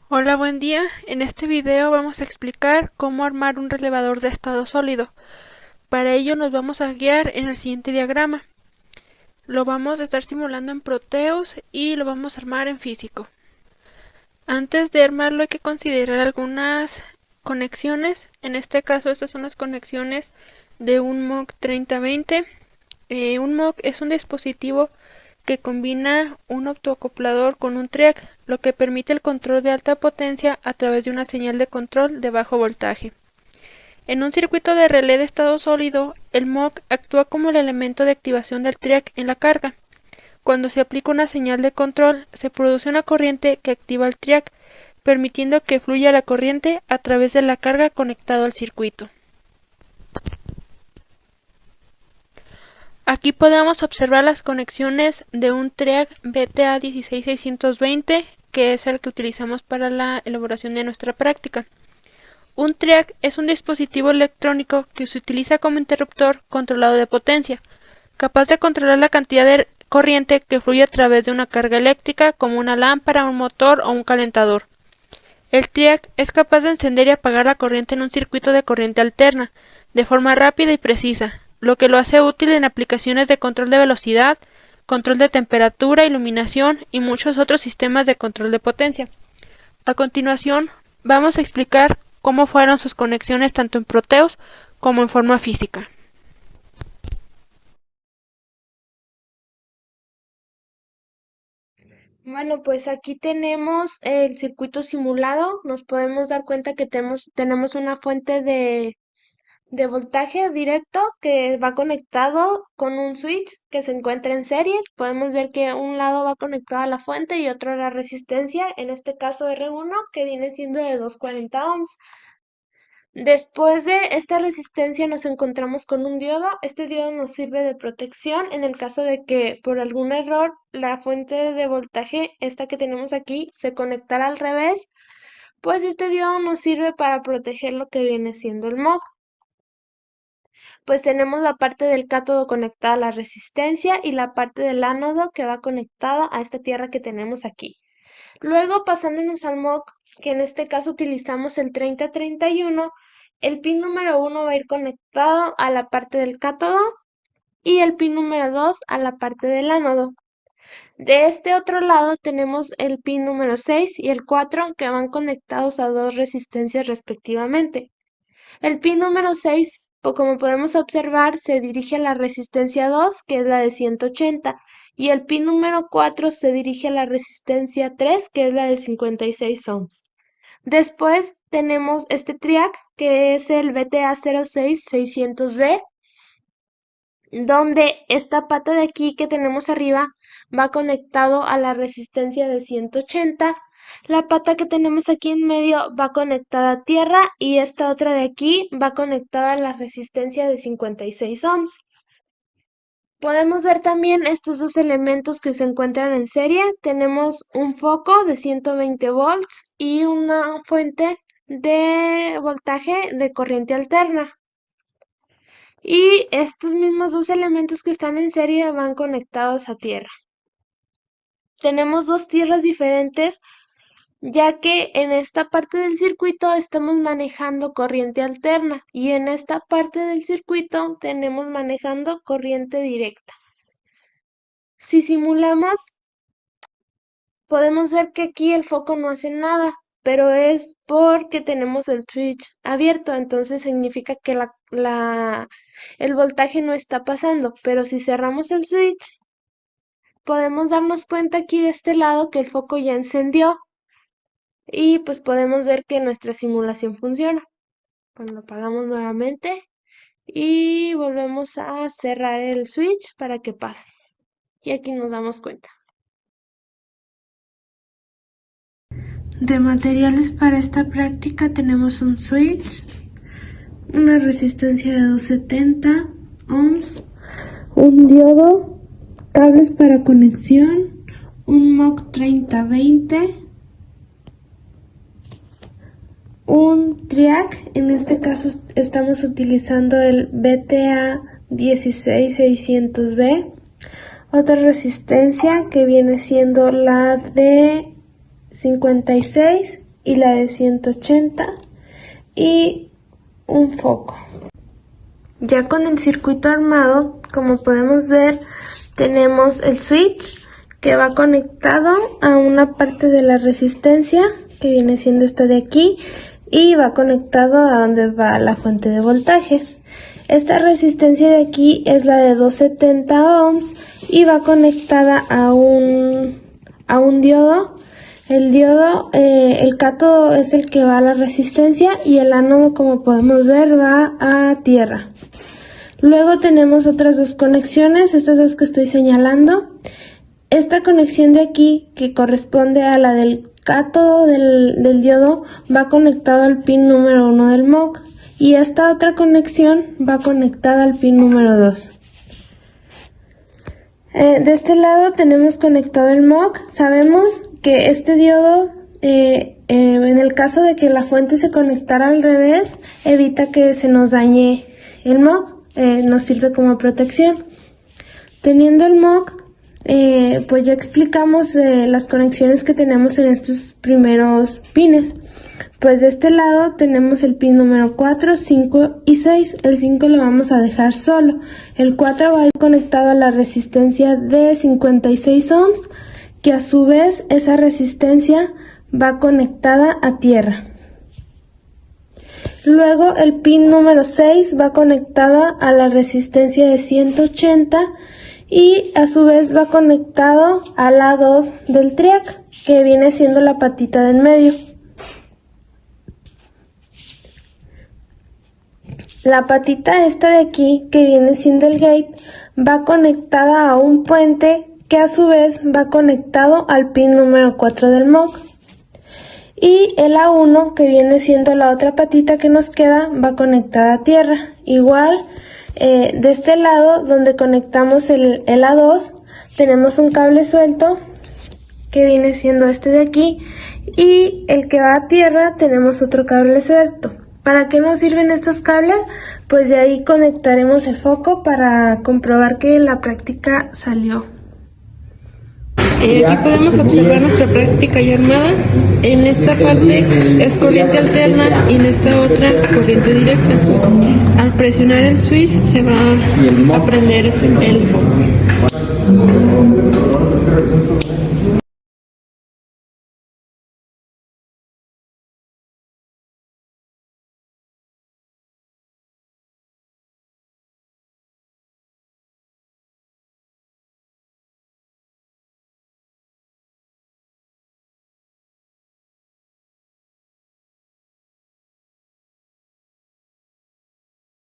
Hola, buen día. En este video vamos a explicar cómo armar un relevador de estado sólido. Para ello nos vamos a guiar en el siguiente diagrama. Lo vamos a estar simulando en Proteus y lo vamos a armar en físico. Antes de armarlo hay que considerar algunas conexiones. En este caso estas son las conexiones de un MOC 3020. Un MOC es un dispositivo que combina un optoacoplador con un TRIAC, lo que permite el control de alta potencia a través de una señal de control de bajo voltaje. En un circuito de relé de estado sólido, el MOC actúa como el elemento de activación del TRIAC en la carga. Cuando se aplica una señal de control, se produce una corriente que activa el TRIAC, permitiendo que fluya la corriente a través de la carga conectado al circuito. Aquí podemos observar las conexiones de un TRIAC BTA16620, que es el que utilizamos para la elaboración de nuestra práctica. Un TRIAC es un dispositivo electrónico que se utiliza como interruptor controlado de potencia, capaz de controlar la cantidad de corriente que fluye a través de una carga eléctrica como una lámpara, un motor o un calentador. El TRIAC es capaz de encender y apagar la corriente en un circuito de corriente alterna, de forma rápida y precisa, lo que lo hace útil en aplicaciones de control de velocidad, control de temperatura, iluminación y muchos otros sistemas de control de potencia. A continuación, vamos a explicar cómo fueron sus conexiones tanto en Proteus como en forma física. Bueno, pues aquí tenemos el circuito simulado. Nos podemos dar cuenta que tenemos una fuente de voltaje directo que va conectado con un switch que se encuentra en serie. Podemos ver que un lado va conectado a la fuente y otro a la resistencia, en este caso R1, que viene siendo de 240 ohms. Después de esta resistencia nos encontramos con un diodo. Este diodo nos sirve de protección en el caso de que por algún error la fuente de voltaje, esta que tenemos aquí, se conectara al revés, pues este diodo nos sirve para proteger lo que viene siendo el MOC. Pues tenemos la parte del cátodo conectada a la resistencia y la parte del ánodo que va conectada a esta tierra que tenemos aquí. Luego, pasándonos al MOC, que en este caso utilizamos el 3031, el pin número 1 va a ir conectado a la parte del cátodo y el pin número 2 a la parte del ánodo. De este otro lado tenemos el pin número 6 y el 4 que van conectados a dos resistencias respectivamente. El pin número 6, como podemos observar, se dirige a la resistencia 2, que es la de 180, y el pin número 4 se dirige a la resistencia 3, que es la de 56 ohms. Después tenemos este triac, que es el BTA06600B, donde esta pata de aquí que tenemos arriba va conectado a la resistencia de 180. La pata que tenemos aquí en medio va conectada a tierra y esta otra de aquí va conectada a la resistencia de 56 ohms. Podemos ver también estos dos elementos que se encuentran en serie. Tenemos un foco de 120 volts y una fuente de voltaje de corriente alterna. Y estos mismos dos elementos que están en serie van conectados a tierra. Tenemos dos tierras diferentes, ya que en esta parte del circuito estamos manejando corriente alterna y en esta parte del circuito tenemos manejando corriente directa. Si simulamos, podemos ver que aquí el foco no hace nada, pero es porque tenemos el switch abierto, entonces significa que el voltaje no está pasando, pero si cerramos el switch, podemos darnos cuenta aquí de este lado que el foco ya encendió y pues podemos ver que nuestra simulación funciona. Bueno, lo apagamos nuevamente y volvemos a cerrar el switch para que pase. Y aquí nos damos cuenta. De materiales para esta práctica tenemos un switch, una resistencia de 270 ohms, un diodo, cables para conexión, un MOC 3020, un triac, en este caso estamos utilizando el BTA 16600B, otra resistencia que viene siendo la de 56 y la de 180 y un foco. Ya con el circuito armado, como podemos ver, tenemos el switch que va conectado a una parte de la resistencia que viene siendo esta de aquí y va conectado a donde va la fuente de voltaje. Esta resistencia de aquí es la de 270 ohms y va conectada a un diodo. El diodo, el cátodo es el que va a la resistencia y el ánodo, como podemos ver, va a tierra. Luego tenemos otras dos conexiones, estas dos que estoy señalando. Esta conexión de aquí, que corresponde a la del cátodo del diodo, va conectado al pin número 1 del MOC. Y esta otra conexión va conectada al pin número 2. De este lado tenemos conectado el MOC. Sabemos que este diodo, en el caso de que la fuente se conectara al revés, evita que se nos dañe el MOC. Nos sirve como protección. Teniendo el MOC, pues ya explicamos las conexiones que tenemos en estos primeros pines. Pues de este lado tenemos el pin número 4, 5 y 6. El 5 lo vamos a dejar solo. El 4 va a ir conectado a la resistencia de 56 ohms, que a su vez esa resistencia va conectada a tierra. Luego el pin número 6 va conectada a la resistencia de 180 y a su vez va conectado a la 2 del triac, que viene siendo la patita del medio. La patita esta de aquí, que viene siendo el gate, va conectada a un puente que a su vez va conectado al pin número 4 del MOC. Y el A1, que viene siendo la otra patita que nos queda, va conectada a tierra. Igual, de este lado donde conectamos el A2, tenemos un cable suelto, que viene siendo este de aquí, y el que va a tierra tenemos otro cable suelto. ¿Para qué nos sirven estos cables? Pues de ahí conectaremos el foco para comprobar que la práctica salió. Aquí podemos observar nuestra práctica ya armada. En esta parte es corriente alterna y en esta otra corriente directa. Al presionar el switch se va a prender el foco.